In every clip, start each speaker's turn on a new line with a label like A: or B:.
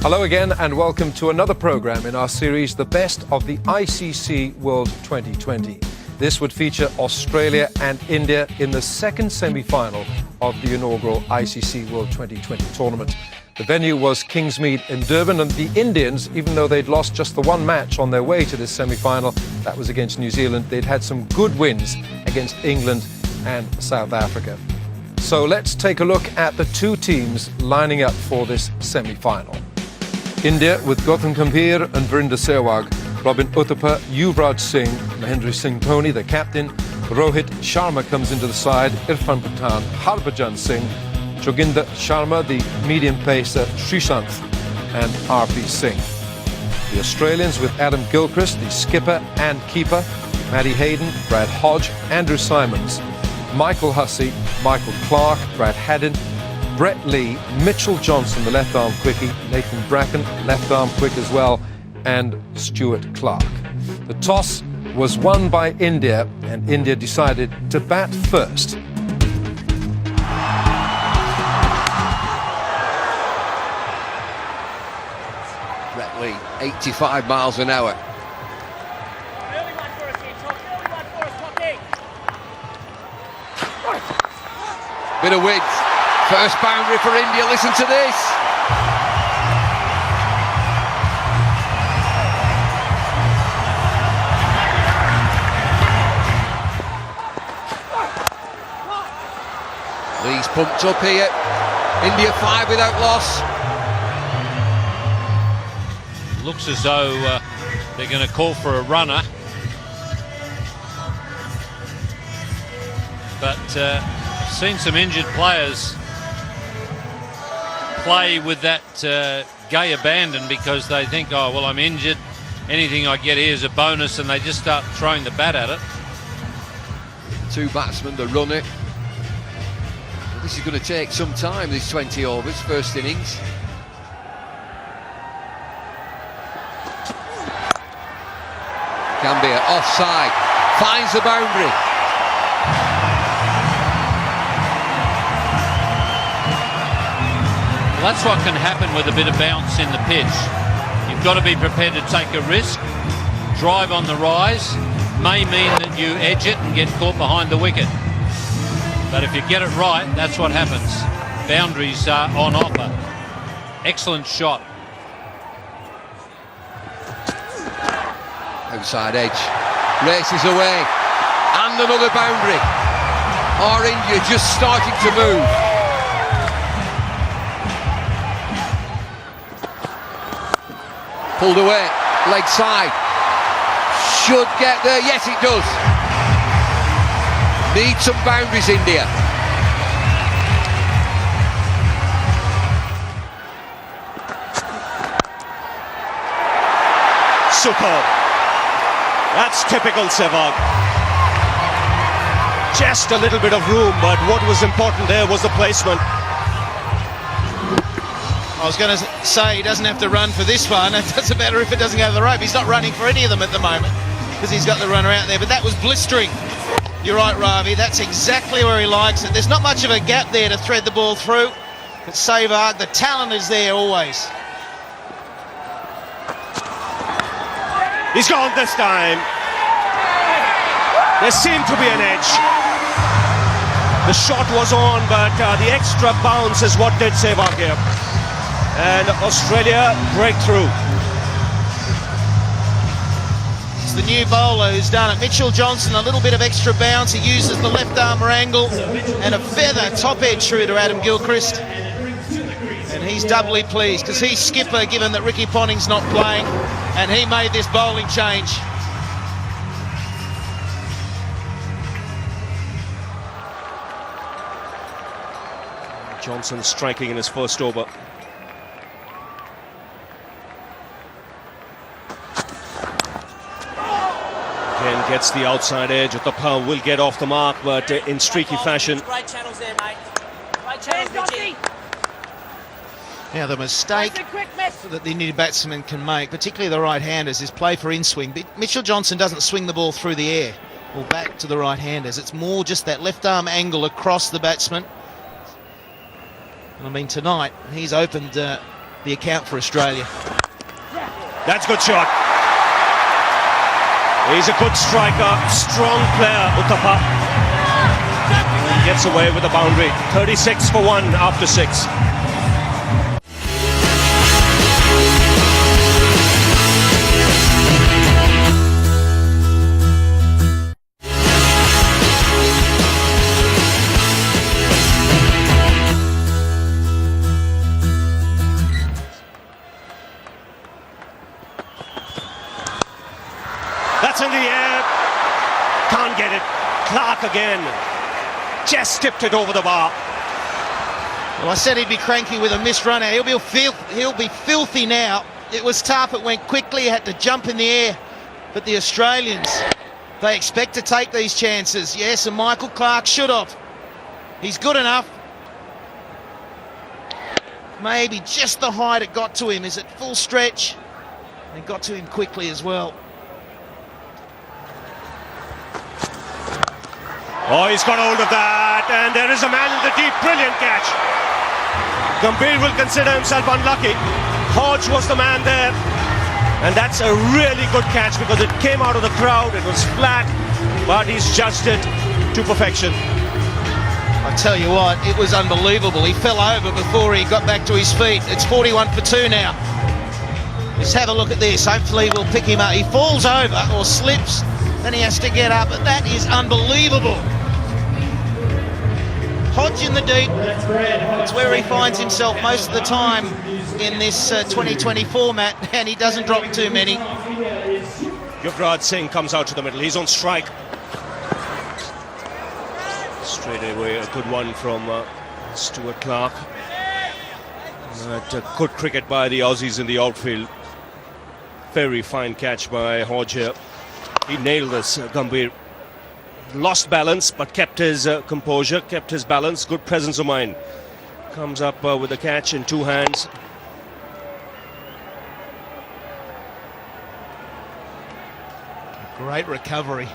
A: Hello again and welcome to another program in our series, The Best of the ICC World 2020. This would feature Australia and India in the second semi-final of the inaugural ICC World 2020 tournament. The venue was Kingsmead in Durban, and the Indians, even though they'd lost just the one match on their way to this semi-final, that was against New Zealand, they'd had some good wins against England and South Africa. So let's take a look at the two teams lining up for this semi-final. India with Gautam Gambhir and Virender Sehwag, Robin Uthappa, Yuvraj Singh, Mahendra Singh Dhoni, the captain. Rohit Sharma comes into the side, Irfan Pathan, Harbhajan Singh, Joginder Sharma, the medium pacer, Srishant and RP Singh. The Australians with Adam Gilchrist, the skipper and keeper, Matty Hayden, Brad Hodge, Andrew Simons, Michael Hussey, Michael Clark, Brad Haddin, Brett Lee, Mitchell Johnson, the left-arm quickie, Nathan Bracken, left-arm quick as well, and Stuart Clark. The toss was won by India, and India decided to bat first.
B: Brett Lee, 85 miles an hour. Bit of width. First boundary for India, listen to this. Lee's pumped up here. India 5 without loss.
C: Looks as though they're going to call for a runner. But I've seen some injured players play with that gay abandon because they think, oh, well, I'm injured. Anything I get here is a bonus, and they just start throwing the bat at it.
B: Two batsmen, the runner. Well, this is going to take some time, this 20 overs, first innings. Gambhir offside, finds the boundary.
C: Well, that's what can happen with a bit of bounce in the pitch. You've got to be prepared to take a risk. Drive on the rise may mean that you edge it and get caught behind the wicket. But if you get it right, that's what happens. Boundaries are on offer. Excellent shot.
B: Outside edge, races away, and another boundary. Or India just starting to move. Pulled away, leg side. Should get there, yes it does. Need some boundaries, India.
D: Superb. That's typical Sehwag. Just a little bit of room, but what was important there was the placement.
E: I was going to say he doesn't have to run for this one. It doesn't matter if it doesn't go to the rope. He's not running for any of them at the moment because he's got the runner out there. But that was blistering. You're right, Ravi. That's exactly where he likes it. There's not much of a gap there to thread the ball through. But Sehwag, the talent is there always.
D: He's gone this time. There seemed to be an edge. The shot was on, but the extra bounce is what did Sehwag here. And Australia break through.
E: It's the new bowler who's done it. Mitchell Johnson, a little bit of extra bounce. He uses the left arm angle and a feather top edge through to Adam Gilchrist. And he's doubly pleased because he's skipper, given that Ricky Ponting's not playing, and he made this bowling change.
D: Johnson striking in his first over. Again gets the outside edge. The power will get off the mark, but in streaky fashion.
F: Right channels there, mate. Right channels, Richie.
E: Now the mistake that the Indian batsmen can make, particularly the right-handers, is play for in-swing. But Mitchell Johnson doesn't swing the ball through the air or back to the right-handers. It's more just that left-arm angle across the batsman. And I mean, tonight, he's opened the the account for Australia.
D: That's a good shot. He's a good striker, strong player, Uthappa. He gets away with the boundary. 36 for 1 after 6. That's in the air. Can't get it. Clark again. Just tipped it over the bar.
E: Well, I said he'd be cranky with a missed run out. He'll be filthy now. It was tough. It went quickly. He had to jump in the air. But the Australians, they expect to take these chances. Yes, and Michael Clark should have. He's good enough. Maybe just the height it got to him. Is it full stretch? It got to him quickly as well.
D: Oh, he's got hold of that, and there is a man in the deep. Brilliant catch. Gambhir will consider himself unlucky. Hodge was the man there, and that's a really good catch because it came out of the crowd. It was flat, but he's judged it to perfection.
E: I tell you what, it was unbelievable. He fell over before he got back to his feet. It's 41 for 2 now. Just have a look at this. Hopefully we'll pick him up. He falls over or slips, then he has to get up. But that is unbelievable. Hodge in the deep. It's where he finds himself most of the time in this 2020 format, and he doesn't drop too many.
D: Yuvraj Singh comes out to the middle. He's on strike. Straight away, a good one from Stuart Clark. Good cricket by the Aussies in the outfield. Very fine catch by Hodge here. He nailed this, Gambhir. Lost balance, but kept his composure, kept his balance. Good presence of mind. Comes up with the catch in 2 hands.
E: Great recovery.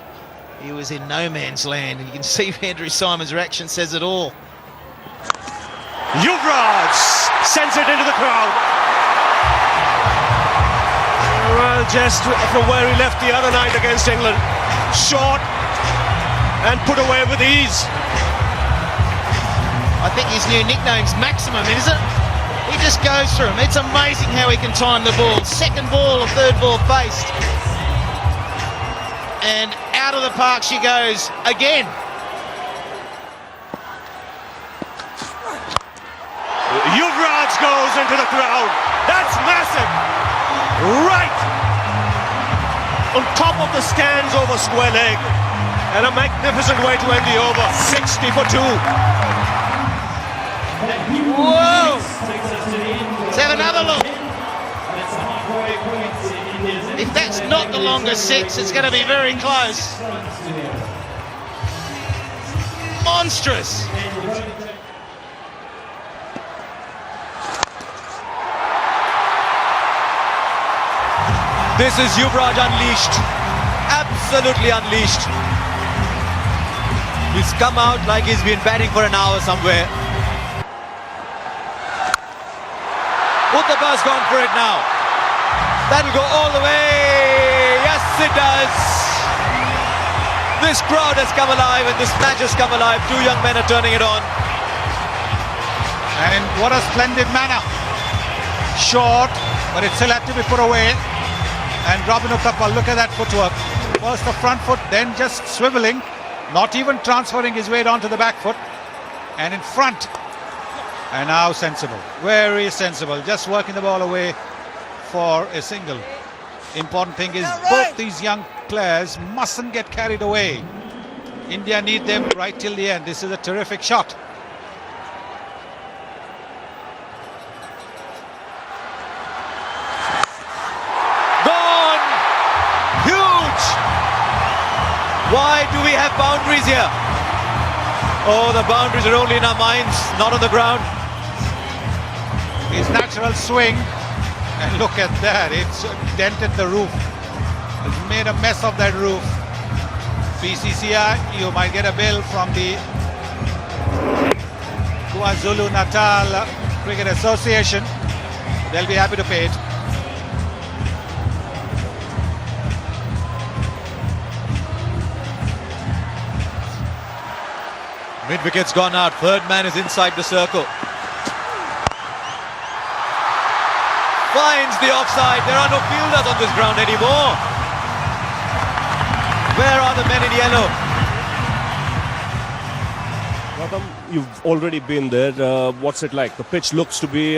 E: He was in no man's land, and you can see Andrew Symon's reaction says it all.
D: Yuvraj sends it into the crowd. Well, just from where he left the other night against England. Short and put away with ease.
E: I think his new nickname's Maximum, isn't it? He just goes through them. It's amazing how he can time the ball. Second ball or third ball faced. And out of the park she goes again.
D: Yuvraj goes into the crowd. That's massive. Right on top of the stands over square leg. And a magnificent way to end the over. 60 for 2.
E: Whoa! Let's have another look. If that's not the longest 6, it's going to be very close. Monstrous.
G: This is Yuvraj unleashed. Absolutely unleashed. He's come out like he's been batting for an hour somewhere. Uthappa's gone for it now. That'll go all the way. Yes, it does. This crowd has come alive and this match has come alive. 2 young men are turning it on.
H: And what a splendid manner. Short, but it still had to be put away. And Robin Uthappa, look at that footwork. First the front foot, then just swiveling. Not even transferring his weight onto the back foot. And in front. And now sensible. Very sensible. Just working the ball away for a single. Important thing is both these young players mustn't get carried away. India need them right till the end. This is a terrific shot.
G: Gone! Huge! Why do we have boundaries here? Oh, the boundaries are only in our minds, not on the ground.
H: His natural swing. And look at that. It's dented the roof. It's made a mess of that roof. BCCI, you might get a bill from the KwaZulu-Natal Cricket Association. They'll be happy to pay it.
G: Mid-wicket's gone out. Third man is inside the circle. Finds the offside. There are no fielders on this ground anymore. Where are the men in yellow?
D: Gautam, you've already been there. What's it like? The pitch looks to be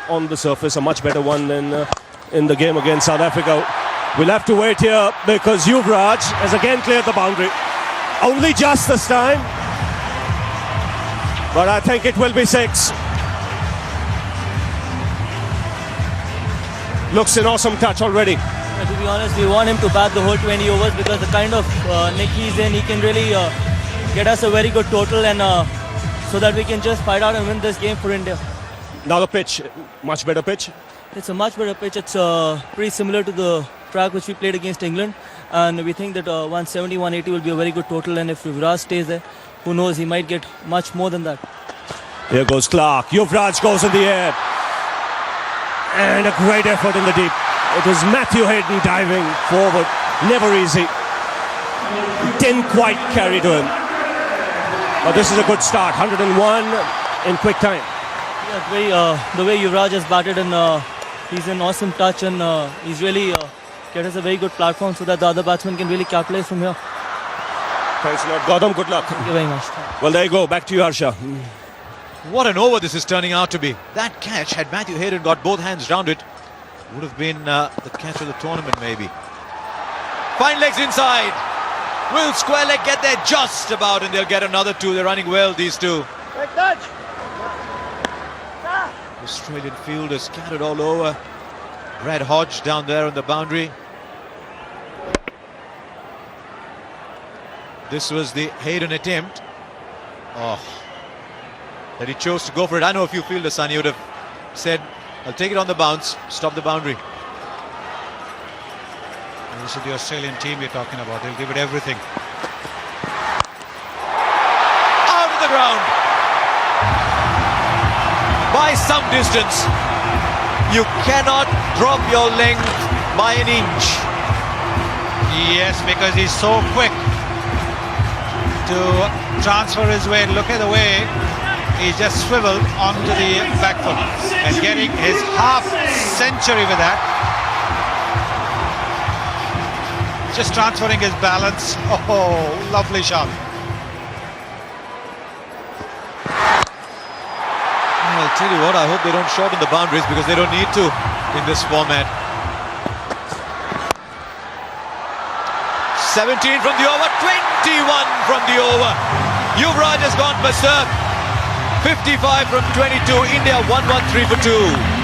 D: on the surface a much better one than in the game against South Africa. We'll have to wait here because Yuvraj has again cleared the boundary. Only just this time. But I think it will be 6. Looks an awesome touch already.
F: To be honest, we want him to bat the whole 20 overs because the kind of nick he's in, he can really get us a very good total and so that we can just fight out and win this game for India.
D: Now the pitch, much better pitch.
F: It's a much better pitch. It's pretty similar to the track which we played against England, and we think that 170, 180 will be a very good total, and if Yuvraj stays there, who knows, he might get much more than that.
D: Here goes Clark. Yuvraj goes in the air. And a great effort in the deep. It was Matthew Hayden diving forward. Never easy. Didn't quite carry to him. But this is a good start. 101 in quick time.
F: Yeah, the way Yuvraj has batted, and he's an awesome touch, and he's really get us a very good platform so that the other batsmen can really capitalize from here.
D: Thanks a lot. Gautam, good luck.
F: Thank you very much.
D: Well, there you go. Back to you, Harsha.
G: What an over this is turning out to be. That catch, had Matthew Hayden got both hands round it, would have been the catch of the tournament maybe. Fine legs inside. Will square leg get there just about, and they'll get another 2. They're running well, these two. Australian fielders scattered all over. Brad Hodge down there on the boundary. This was the Hayden attempt. Oh, that he chose to go for it. I know a few fielders, Sunny, would have said, I'll take it on the bounce, stop the boundary.
H: This is the Australian team we're talking about. They'll give it everything.
G: Out of the ground. By some distance. You cannot drop your length by an inch.
H: Yes, because he's so quick to transfer his weight. Look at the way he just swiveled onto the back foot and getting his half century with that. Just transferring his balance. Oh, lovely shot.
G: I'll tell you what, I hope they don't shorten the boundaries because they don't need to in this format. 17 from the over, 21 from the over. Yuvraj has gone berserk. 55 from 22. India 113 for 2.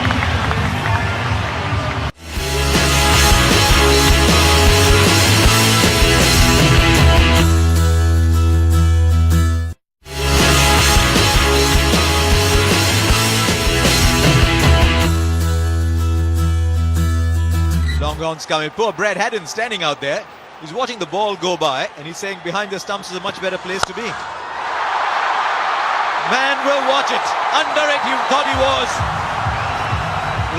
G: Long on coming. Poor Brad Haddon standing out there. He's watching the ball go by and he's saying behind the stumps is a much better place to be. Man will watch it. Under it, he thought he was.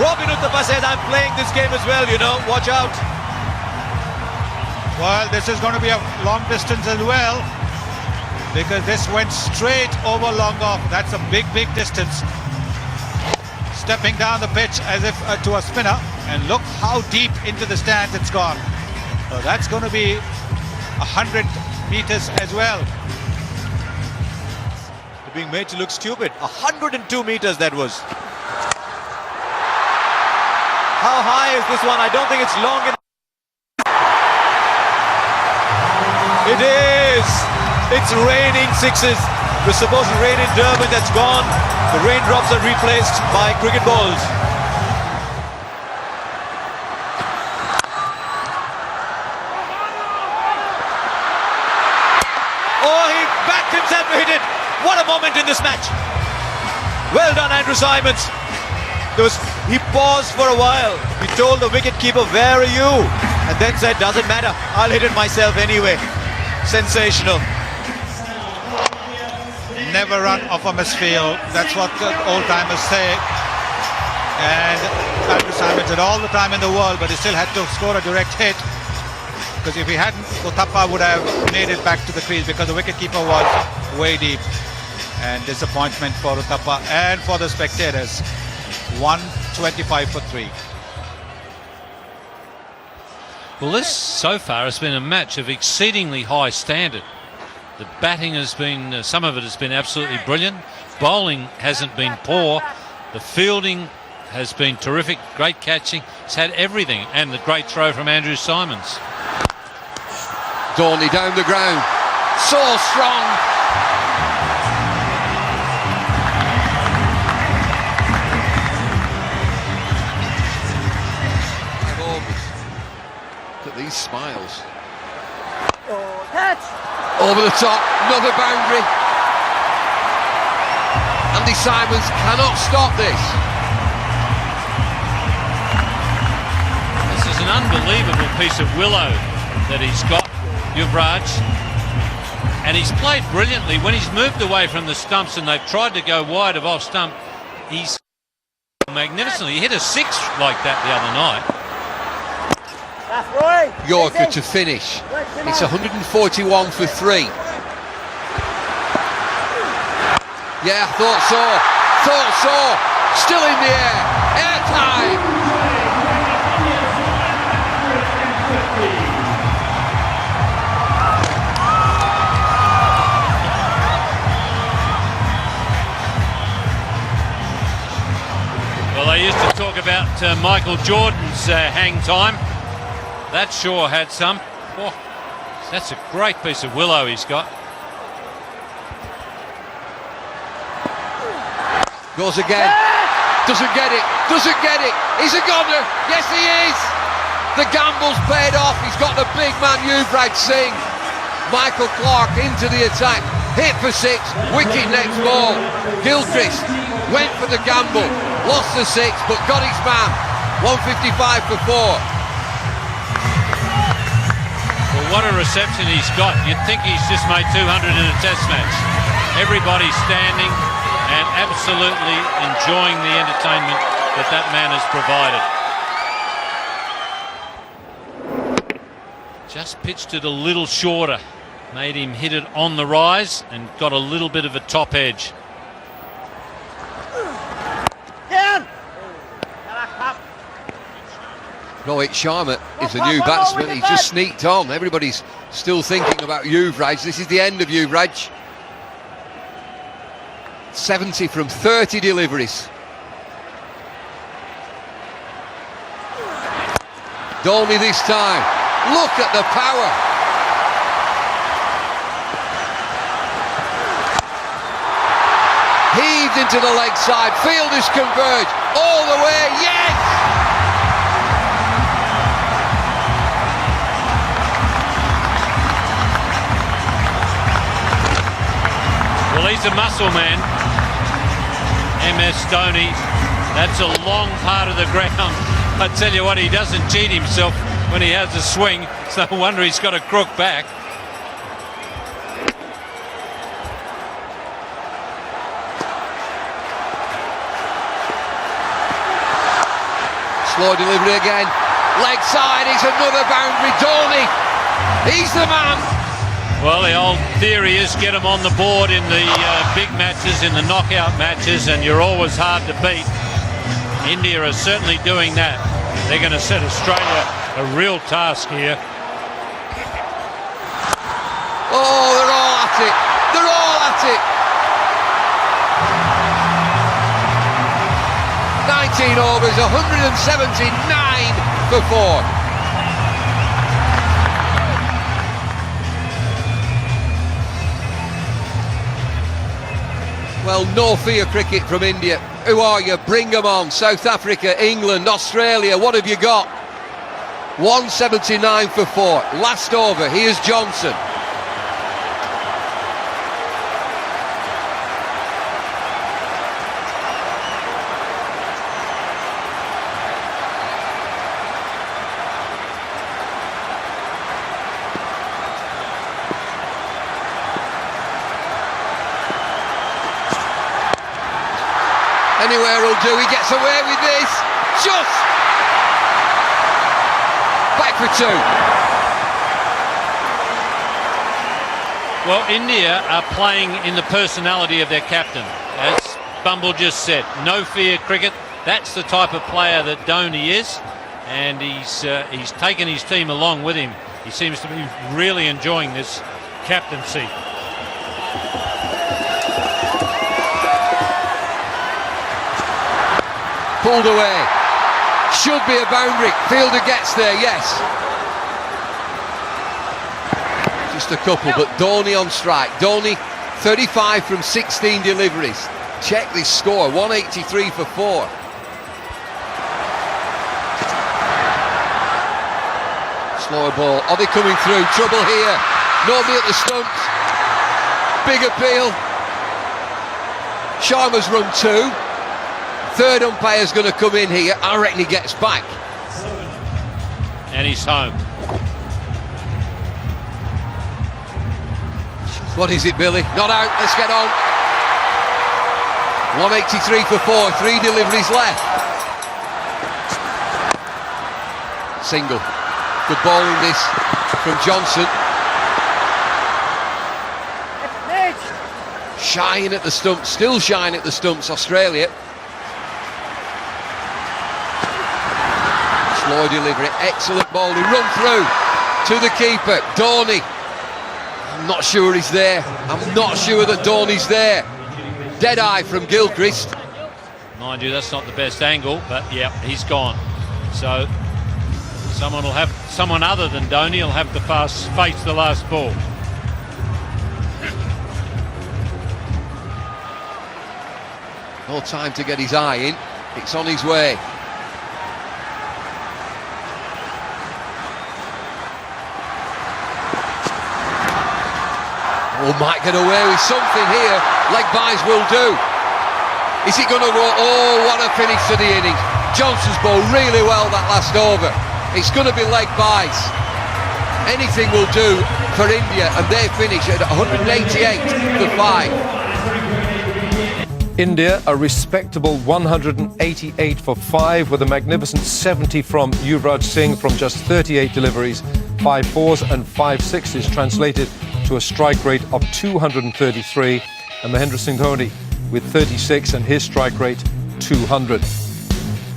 G: Robin Uthappa says, I'm playing this game as well, you know. Watch out.
H: Well, this is going to be a long distance as well because this went straight over long off. That's a big, big distance. Stepping down the pitch as if to a spinner, and look how deep into the stands it's gone. So that's going to be 100 meters as well.
G: They're being made to look stupid. 102 meters that was. How high is this one? I don't think it's long enough. It is. It's raining sixes. It was supposed to rain in Durban, that's gone. The raindrops are replaced by cricket balls. Oh, he backed himself to hit it. What a moment in this match. Well done, Andrew Simons. He paused for a while. He told the wicketkeeper, where are you? And then said, doesn't matter, I'll hit it myself anyway. Sensational.
H: Never run off a misfield. That's what the old-timers say. And Andrew Simons had all the time in the world, but he still had to score a direct hit. Because if he hadn't, Uthappa would have made it back to the crease because the wicketkeeper was way deep. And disappointment for Uthappa and for the spectators. 125 for 3.
C: Well, this so far has been a match of exceedingly high standard. The batting has been, some of it has been absolutely brilliant. Bowling hasn't been poor. The fielding has been terrific. Great catching. It's had everything. And the great throw from Andrew Simons.
B: Dorney down the ground. So strong. Look at these smiles. Over the top, another boundary. Andy Simons cannot stop this.
C: This is an unbelievable piece of willow that he's got, Yuvraj. And he's played brilliantly. When he's moved away from the stumps and they've tried to go wide of off stump, he's magnificently. He hit a 6 like that the other night.
B: Yorker to finish. It's 141 for 3. Yeah, thought so. Still in the air. Airtime.
C: Well, they used to talk about Michael Jordan's hang time. That sure had some. Oh, that's a great piece of willow he's got.
B: Goes again. Doesn't get it. He's a goner. Yes, he is. The gamble's paid off. He's got the big man Yuvraj Singh. Michael Clarke into the attack. Hit for 6. Wicket next ball. Gilchrist went for the gamble. Lost the 6, but got his man. 155 for 4.
C: Well, what a reception he's got. You'd think he's just made 200 in a test match. Everybody's standing and absolutely enjoying the entertainment that that man has provided. Just pitched it a little shorter. Made him hit it on the rise and got a little bit of a top edge.
B: Rohit Sharma is a new batsman. He just sneaked on. Everybody's still thinking about Yuvraj. This is the end of Yuvraj. 70 from 30 deliveries. Dolby this time. Look at the power. Heaved into the leg side. Fielders converge all the way. Yes!
C: Well, he's a muscle man, MS Dhoni. That's a long part of the ground. I tell you what, he doesn't cheat himself when he has a swing. It's no wonder he's got a crook back.
B: Slow delivery again. Leg side, it's another boundary. Dhoni, he's the man.
C: Well, the old theory is get them on the board in the big matches, in the knockout matches, and you're always hard to beat. India are certainly doing that. They're going to set Australia a real task here.
B: Oh, they're all at it. They're all at it. 19 overs, 179 for 4. Well, no fear cricket from India. Who are you? Bring them on. South Africa, England, Australia, what have you got? 179 for 4. Last over, here's Johnson. And Anywhere will do. He gets away with this. Just back for two.
C: Well, India are playing in the personality of their captain. As Bumble just said, no fear cricket. That's the type of player that Dhoni is, and he's taken his team along with him. He seems to be really enjoying this captaincy.
B: Pulled away. Should be a boundary. Fielder gets there, yes. Just a couple, but Dhoni on strike. Dhoni, 35 from 16 deliveries. Check this score, 183 for 4. Slower ball. Are they coming through? Trouble here. Nobody at the stumps. Big appeal. Sharma's run 2. Third umpire's going to come in here. I reckon he gets back.
C: And he's home.
B: What is it, Billy? Not out. Let's get on. 183 for 4. 3 deliveries left. Single. Good bowling this from Johnson. Shying at the stumps. Still shying at the stumps, Australia. Slow delivery, excellent bowling, run through to the keeper, Dhoni. I'm not sure he's there. I'm not sure that Dhoni's there. Dead eye from Gilchrist.
C: Mind you, that's not the best angle, but yeah, he's gone. So someone other than Dhoni will have to face the last ball.
B: No time to get his eye in. It's on his way. Oh, might get away with something here. Leg byes will do. Is it going to roll? Oh, what a finish to the innings. Johnson's bowled really well that last over. It's going to be leg byes. Anything will do for India, and they finish at 188 for 5.
A: India, a respectable 188 for 5 with a magnificent 70 from Yuvraj Singh from just 38 deliveries, 5 fours and 5 sixes, translated to a strike rate of 233, and Mahendra Singh Dhoni with 36 and his strike rate 200.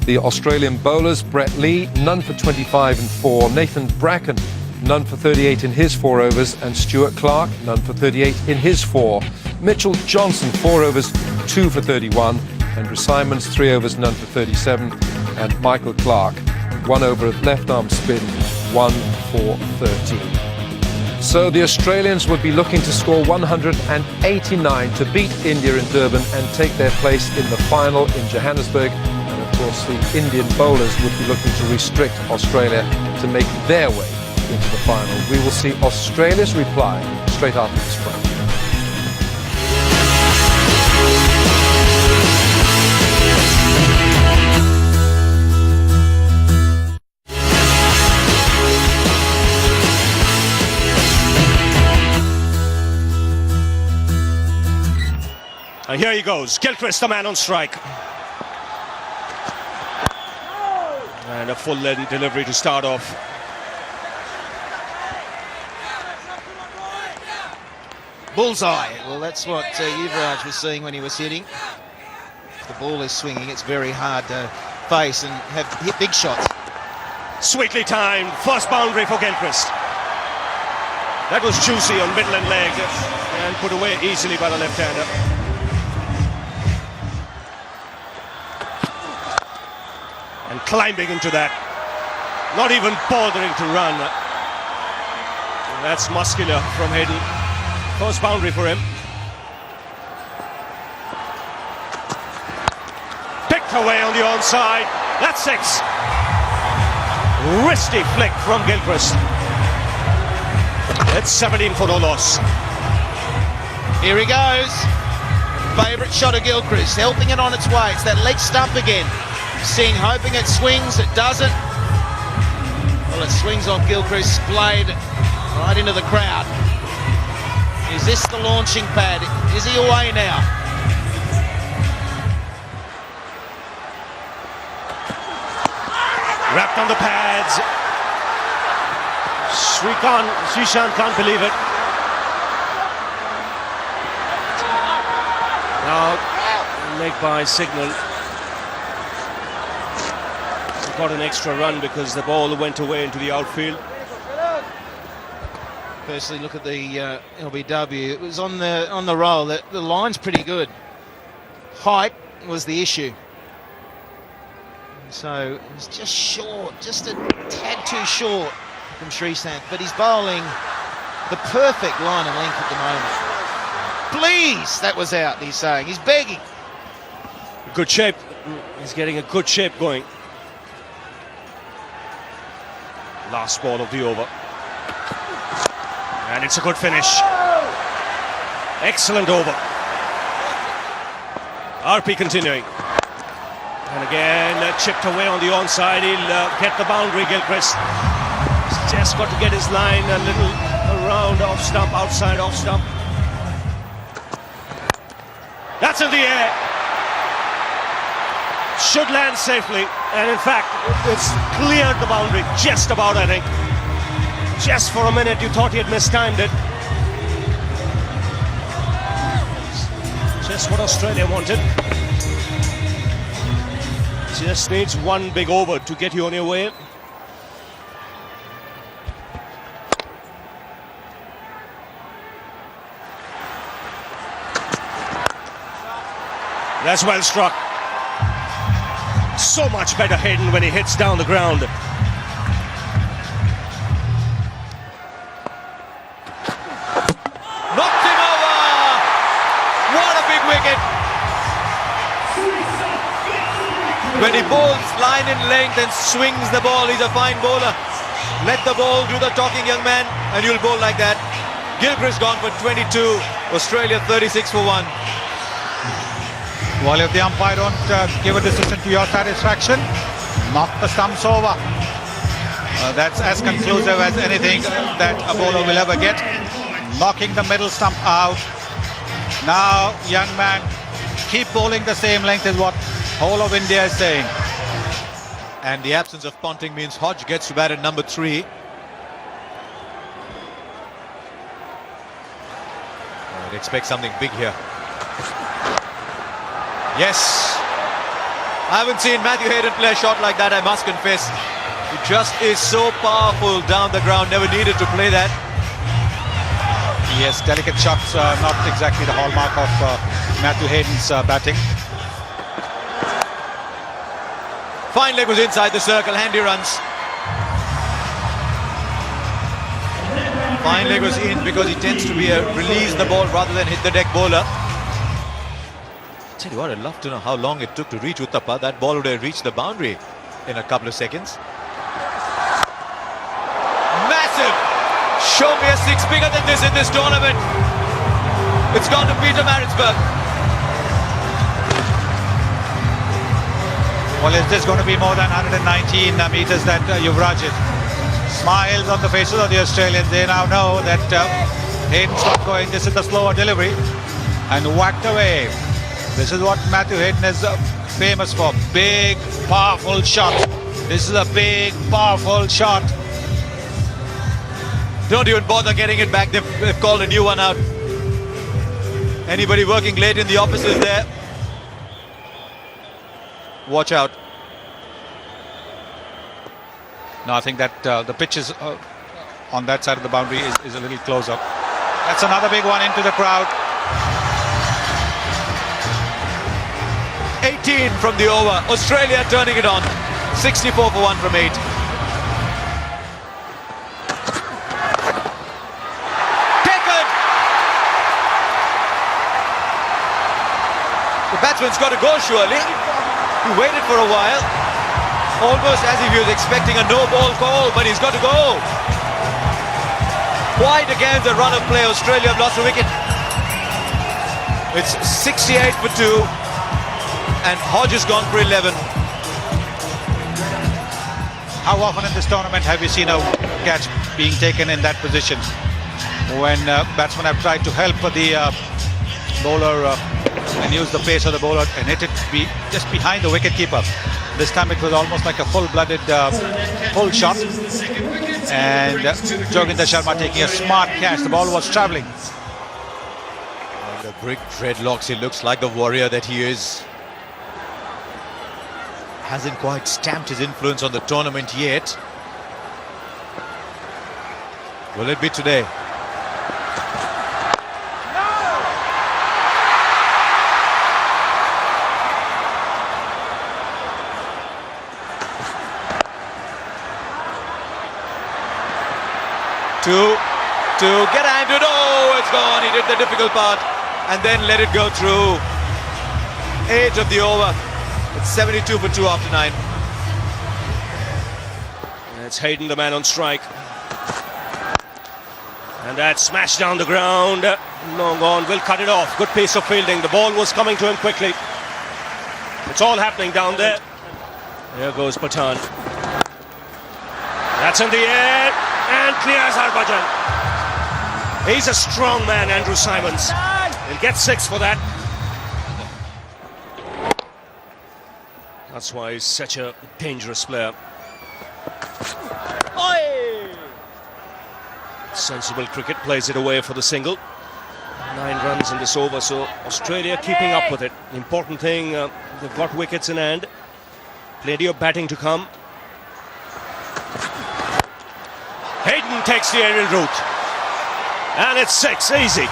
A: The Australian bowlers, Brett Lee, none for 25 and 4, Nathan Bracken, none for 38 in his 4 overs, and Stuart Clark, none for 38 in his 4. Mitchell Johnson, 4 overs, 2 for 31, Andrew Simons, 3 overs, none for 37, and Michael Clark, 1 over of left-arm spin, 1 for 13. So the Australians would be looking to score 189 to beat India in Durban and take their place in the final in Johannesburg. And of course the Indian bowlers would be looking to restrict Australia to make their way into the final. We will see Australia's reply straight after this break.
D: And here he goes, Gilchrist, the man on strike. And a full-length delivery to start off.
E: Bullseye. Well, that's what Yuvraj was seeing when he was hitting. If the ball is swinging, it's very hard to face and hit big shots.
D: Sweetly timed, first boundary for Gilchrist. That was juicy on middle and leg and put away easily by the left-hander. And climbing into that, not even bothering to run. That's muscular from Hayden. First boundary for him. Picked away on the onside. That's 6. Wristy flick from Gilchrist. It's 17 for no loss.
E: Here he goes. Favourite shot of Gilchrist, helping it on its way. It's that leg stump again. Singh hoping it swings, it doesn't. Well, it swings off Gilchrist's blade right into the crowd. Is this the launching pad? Is he away now?
D: Wrapped on the pads. Srishant can't believe it. Now, leg by signal. He got an extra run because the ball went away into the outfield.
E: Firstly, look at the LBW. It was on the roll. The line's pretty good. Height was the issue. So it was just short, just a tad too short from Srishant. But he's bowling the perfect line of length at the moment. Please, that was out, he's saying. He's begging.
D: Good shape. He's getting a good shape going. Last ball of the over. And it's a good finish. Excellent over. RP continuing. And again, chipped away on the onside. He'll get the boundary, Gilchrist. He's just got to get his line a little around off stump, outside off stump. That's in the air. Should land safely. And in fact, it's cleared the boundary just about, I think. Just for a minute, you thought he had mistimed it. Just what Australia wanted. Just needs one big over to get you on your way. That's well struck. So much better Hayden when he hits down the ground.
G: Knocked him over! What a big wicket! When he bowls line and length and swings the ball, he's a fine bowler. Let the ball do the talking, young man, and you'll bowl like that. Gilchrist gone for 22, Australia 36 for 1.
H: Well, if the umpire don't give a decision to your satisfaction, knock the stumps over. That's as conclusive as anything that a bowler will ever get. Knocking the middle stump out. Now, young man, keep bowling the same length is what whole of India is saying.
G: And the absence of Ponting means Hodge gets to bat at number 3. I'd expect something big here. Yes. I haven't seen Matthew Hayden play a shot like that, I must confess. He just is so powerful down the ground, never needed to play that.
H: Yes, delicate shots, not exactly the hallmark of Matthew Hayden's batting.
G: Fine leg was inside the circle, handy runs. Fine leg was in because he tends to be a release the ball rather than hit the deck bowler. Tell you what, I'd love to know how long it took to reach Uthappa. That ball would have reached the boundary in a couple of seconds. Massive! Show me a 6 bigger than this in this tournament. It's gone to Peter Maritzburg.
H: Well, is this going to be more than 119 meters that Yuvraj hit? Smiles on the faces of the Australians. They now know that Hayden's not going. This is the slower delivery. And whacked away. This is what Matthew Hayden is famous for. Big, powerful shot. This is a big, powerful shot.
G: Don't even bother getting it back. They've called a new one out. Anybody working late in the offices there? Watch out.
H: No, I think that the pitch is on that side of the boundary is a little closer. That's another big one into the crowd.
G: 18 from the over. Australia turning it on. 64 for 1 from 8. Taken! The batsman's got to go surely. He waited for a while. Almost as if he was expecting a no-ball call, but he's got to go. Wide against the run of play. Australia have lost a wicket. It's 68 for 2. And Hodge has gone for 11.
H: How often in this tournament have you seen a catch being taken in that position? When batsmen have tried to help the bowler and use the pace of the bowler and hit it just behind the wicketkeeper. This time it was almost like a full-blooded pull shot, and Joginder Sharma taking a smart catch. The ball was travelling.
G: The brick dreadlocks, he looks like the warrior that he is. Hasn't quite stamped his influence on the tournament yet. Will it be today? To get handed. Oh, it's gone. He did the difficult part and then let it go through. 8 of the over. It's 72 for 2 after 9.
D: It's Hayden, the man on strike. And that smashed down the ground. Long on, will cut it off. Good piece of fielding. The ball was coming to him quickly. It's all happening down there. There goes Pathan. That's in the air and clears Harbhajan. He's a strong man, Andrew Simons. He'll get 6 for that. That's why he's such a dangerous player. Sensible cricket, plays it away for the single. 9 runs in this over, so Australia keeping up with it. Important thing, they've got wickets in hand. Plenty of batting to come. Hayden takes the aerial route. And it's 6, easy.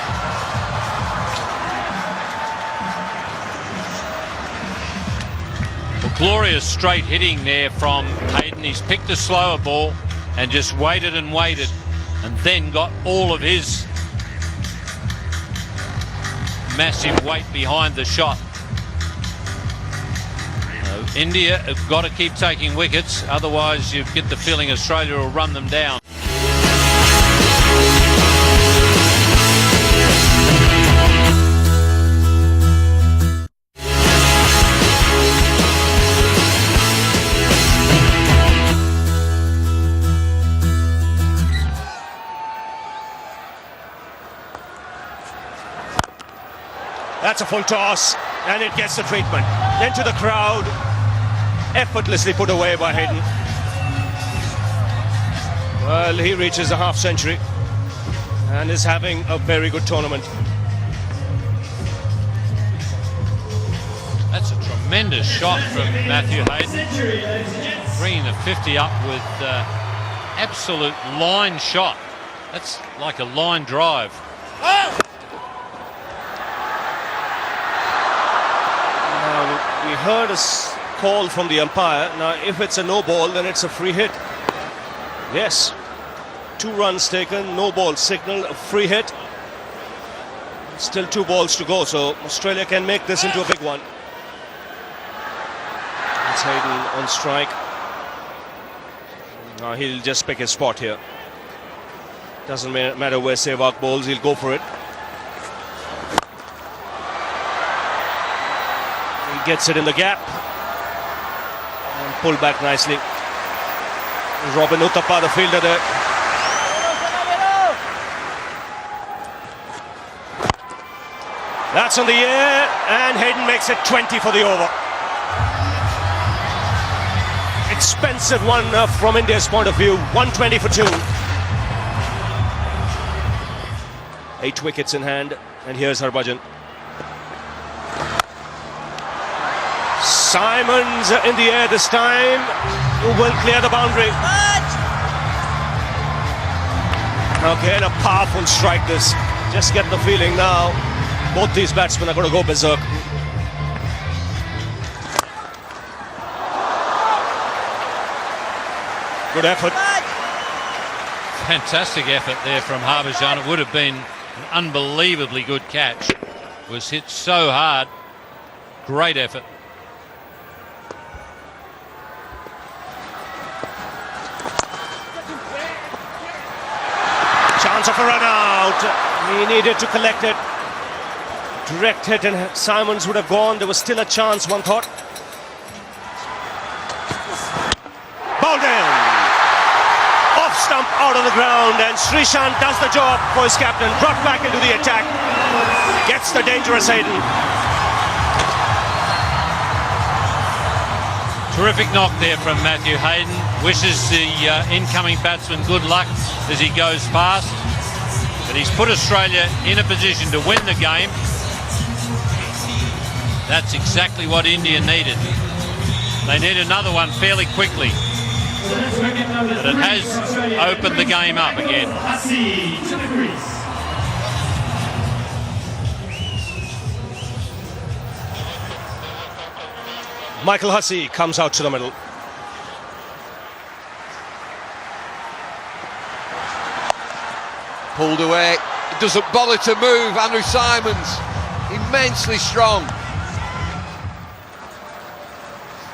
C: Well, glorious straight hitting there from Hayden. He's picked a slower ball and just waited and waited, and then got all of his massive weight behind the shot. India have got to keep taking wickets, otherwise you get the feeling Australia will run them down.
D: That's a full toss, and it gets the treatment. Into the crowd, effortlessly put away by Hayden. Well, he reaches a half century and is having a very good tournament.
C: That's a tremendous shot from Matthew Hayden, bringing the 50 up with absolute line shot. That's like a line drive.
D: We heard a call from the umpire. Now, if it's a no ball, then it's a free hit. Yes. 2 runs taken, no ball signal, a free hit. Still 2 balls to go, so Australia can make this into a big one. It's Hayden on strike. Now he'll just pick his spot here. Doesn't matter where Sehwag bowls, he'll go for it. Gets it in the gap and pulled back nicely. Robin Uthappa, the fielder there. That's in the air, and Hayden makes it 20 for the over. Expensive one from India's point of view. 120 for 2. 8 wickets in hand, and here's Harbhajan. Simons in the air this time, who will clear the boundary. Again, a powerful strike this. Just get the feeling now, both these batsmen are going to go berserk. Good effort.
C: Fantastic effort there from Harbhajan. It would have been an unbelievably good catch. It was hit so hard. Great effort.
D: Chance of a run out. He needed to collect it. Direct hit and Simons would have gone. There was still a chance, one thought. Bowled in. Off stump out of the ground, and Srishant does the job for his captain. Brought back into the attack. Gets the dangerous Hayden.
C: Terrific knock there from Matthew Hayden. Wishes the incoming batsman good luck as he goes past. But he's put Australia in a position to win the game. That's exactly what India needed. They need another one fairly quickly. But it has opened the game up again.
D: Michael Hussey comes out to the middle.
B: Pulled away. It doesn't bother to move. Andrew Simons, immensely strong.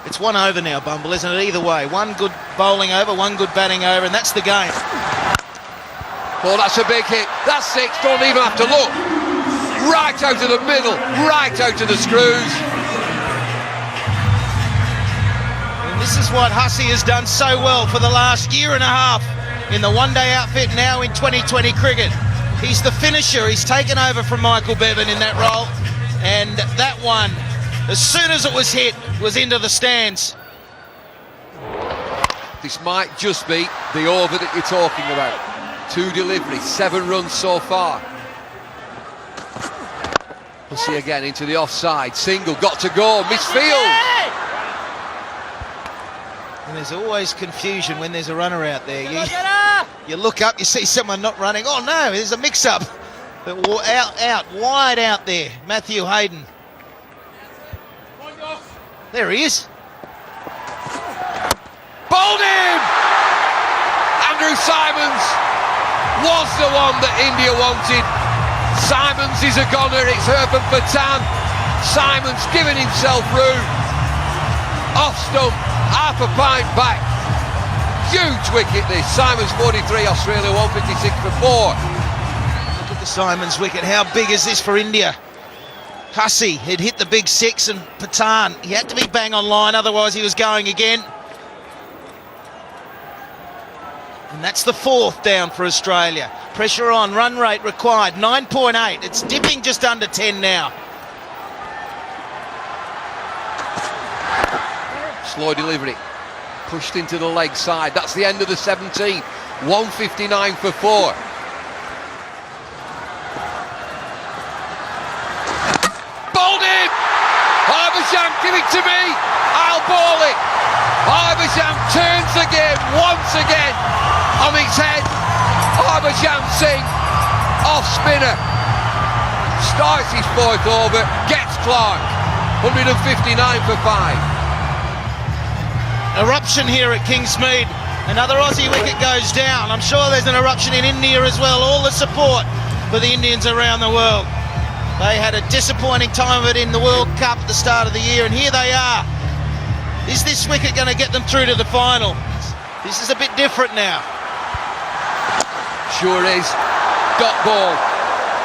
E: It's 1 over now, Bumble, isn't it? Either way. One good bowling over, one good batting over, and that's the game.
B: Oh, that's a big hit. That's 6. Don't even have to look. Right out of the middle. Right out of the screws.
E: And this is what Hussey has done so well for the last year and a half in the one-day outfit, now in 2020 cricket. He's the finisher. He's taken over from Michael Bevan in that role. And that one, as soon as it was hit, was into the stands.
B: This might just be the over that you're talking about. 2 deliveries, 7 runs so far. We'll see again into the offside. Single, got to go, misfield.
E: And there's always confusion when there's a runner out there. You look up, you see someone not running. Oh no, there's a mix-up. Wide out there, Matthew Hayden. There he is.
B: Bowled him! Andrew Simons was the one that India wanted. Simons is a goner, it's Urban Patan. Simons giving himself room. Off stump, half a pint back. Huge wicket this. Simons 43, Australia 156 for 4.
E: Look at the Simons wicket. How big is this for India? Hussey had hit the big 6 and Patan, he had to be bang on line, otherwise he was going again. And that's the 4th down for Australia. Pressure on, run rate required, 9.8. It's dipping just under 10 now.
B: Slow delivery, pushed into the leg side. That's the end of the 17. 159 for 4. Bowled it! Harbhajan, give it to me! I'll bowl it! Harbhajan turns the game once again on its head. Harbhajan Singh, off spinner, starts his 4th over, gets Clark. 159 for 5.
E: Eruption here at Kingsmead. Another Aussie wicket goes down. I'm sure there's an eruption in India as well. All the support for the Indians around the world. They had a disappointing time of it in the World Cup at the start of the year, and here they are. Is this wicket going to get them through to the final? This is a bit different now.
B: Sure is. Dot ball.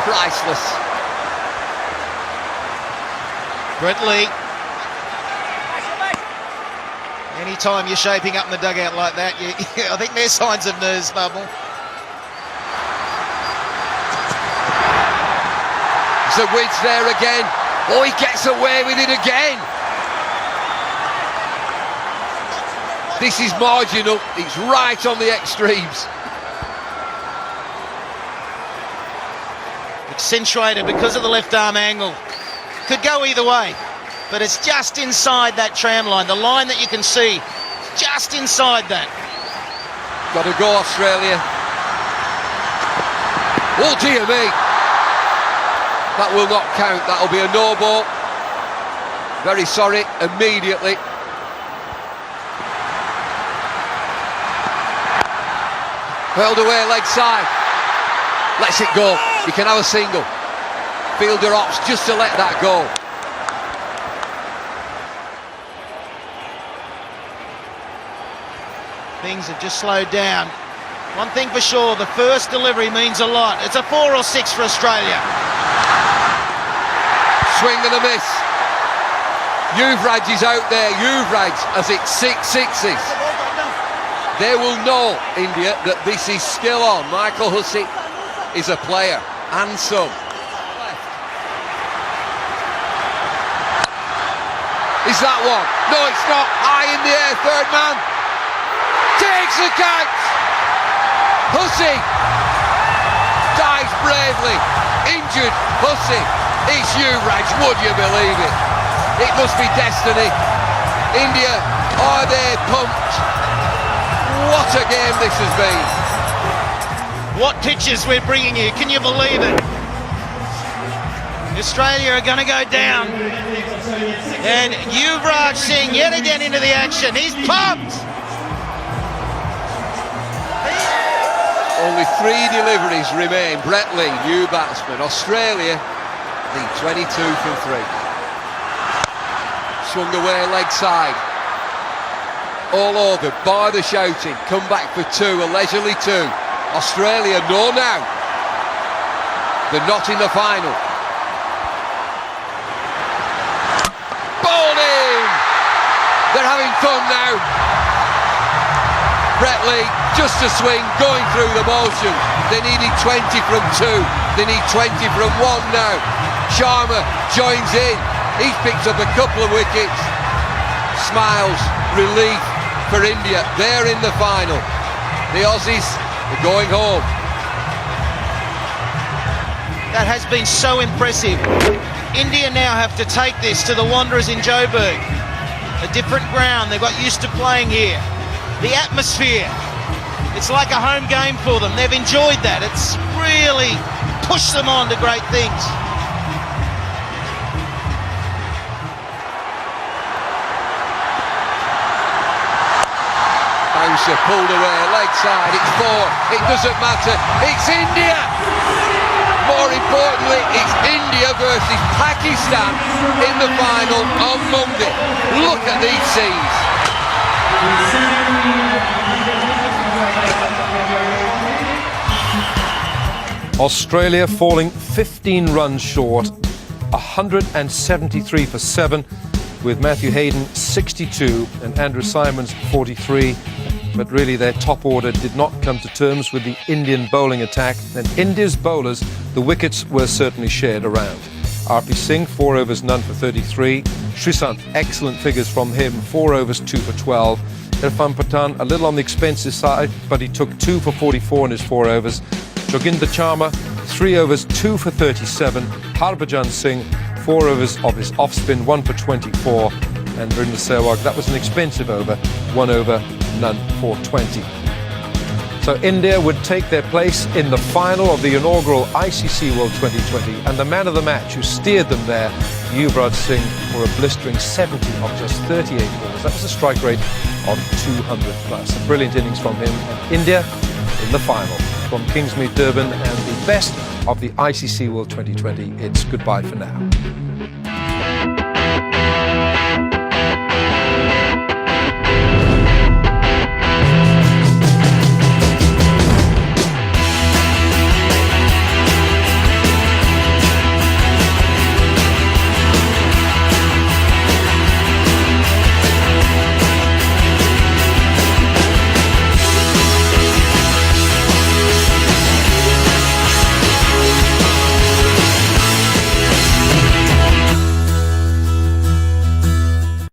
B: Priceless.
E: Brett Lee. Anytime you're shaping up in the dugout like that, I think there's signs of nerves, Bubble.
B: The width there again. Oh, he gets away with it again. This is marginal. It's right on the extremes.
E: Accentuated because of the left arm angle. Could go either way, but it's just inside that tram line. The line that you can see, just inside that.
B: Got to go, Australia. Oh, dear me. That will not count. That'll be a no ball. Very sorry, immediately. Hurled away, leg side. Lets it go. You can have a single. Fielder opts just to let that go.
E: Things have just slowed down. One thing for sure, the first delivery means a lot. It's a 4 or 6 for Australia.
B: Swing and a miss. Yuvraj is out there. Yuvraj as it's 6 sixes. They will know, India, that this is still on. Michael Hussey is a player and some. Is that one? No, it's not. High in the air, third man. Takes the count. Hussey dies bravely. Injured Hussey. It's Yuvraj, would you believe it? It must be destiny. India, are they pumped? What a game this has been.
E: What pictures we're bringing you, can you believe it? Australia are going to go down. And Yuvraj Singh yet again into the action. He's pumped!
B: Only 3 deliveries remain. Brett Lee, new batsman. Australia lead 22 from 3. Swung away leg side. All over, by the shouting. Come back for 2, a leisurely 2. Australia know now. They're not in the final. Bowled in! They're having fun now. Brett Lee, just a swing, going through the motions. They needed 20 from 2. They need 20 from 1 now. Sharma joins in. He's picked up a couple of wickets. Smiles, relief for India. They're in the final. The Aussies are going home.
E: That has been so impressive. India now have to take this to the Wanderers in Joburg. A different ground, they got used to playing here. The atmosphere, it's like a home game for them. They've enjoyed that. It's really pushed them on to great things.
B: Bouncer pulled away, leg side, it's 4. It doesn't matter. It's India! More importantly, it's India versus Pakistan in the final on Monday. Look at these scenes.
A: Australia falling 15 runs short, 173 for 7, with Matthew Hayden 62 and Andrew Simons 43. But really their top order did not come to terms with the Indian bowling attack, and India's bowlers, the wickets were certainly shared around. RP Singh, 4 overs, none for 33. Srisant, excellent figures from him, 4 overs, 2 for 12. Irfan Pathan, a little on the expensive side, but he took 2 for 44 in his 4 overs. Joginder Sharma, 3 overs, 2 for 37. Harbhajan Singh, 4 overs of his off-spin, 1 for 24. And Virender Sehwag, that was an expensive over, 1 over, none for 20. So India would take their place in the final of the inaugural ICC World 2020, and the man of the match who steered them there, Yuvraj Singh, for a blistering 70 of just 38 balls. That was a strike rate of 200 plus. A brilliant innings from him, and India in the final. From Kingsmead, Durban, and the best of the ICC World 2020, it's goodbye for now.